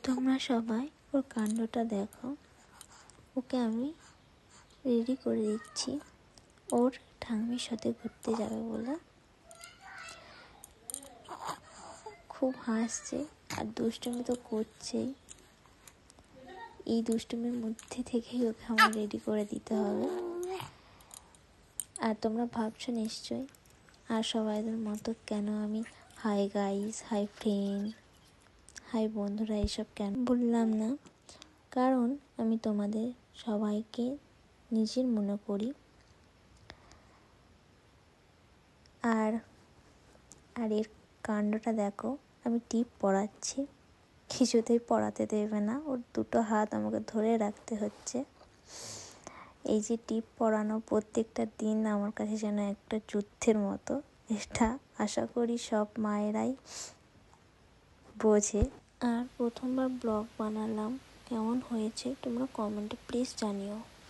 তোমরা সবাই ওর কাণ্ডটা দেখো। ওকে আমি রেডি করে দিচ্ছি ওর ঠাম্মির সাথে ঘুরতে যাবে বলে। খুব হাসছে আর দুষ্টুমি তো করছেই। এই দুষ্টুমির মধ্যে থেকেই ওকে আমার রেডি করে দিতে হবে। আর তোমরা ভাবছো নিশ্চয়ই আর সবাইদের মতো কেন আমি hi guys, hi friend, hi বন্ধুরা এসব কেন বললাম না। কারণ আমি তোমাদের সবাইকে নিজের মনে করি। আর এর কাণ্ডটা দেখো, আমি টিপ পরাচ্ছি, কিছুতেই পরাতে দেবে না। ওর দুটো হাত আমাকে ধরে রাখতে হচ্ছে। এই যে টিপ পরানো প্রত্যেকটা দিন আমার কাছে যেন একটা যুদ্ধের মতো। এটা আশা করি সব মায়েরাই বোঝে। আর প্রথমবার ব্লগ বানালাম, কেমন হয়েছে তোমরা কমেন্টে প্লিজ জানিও।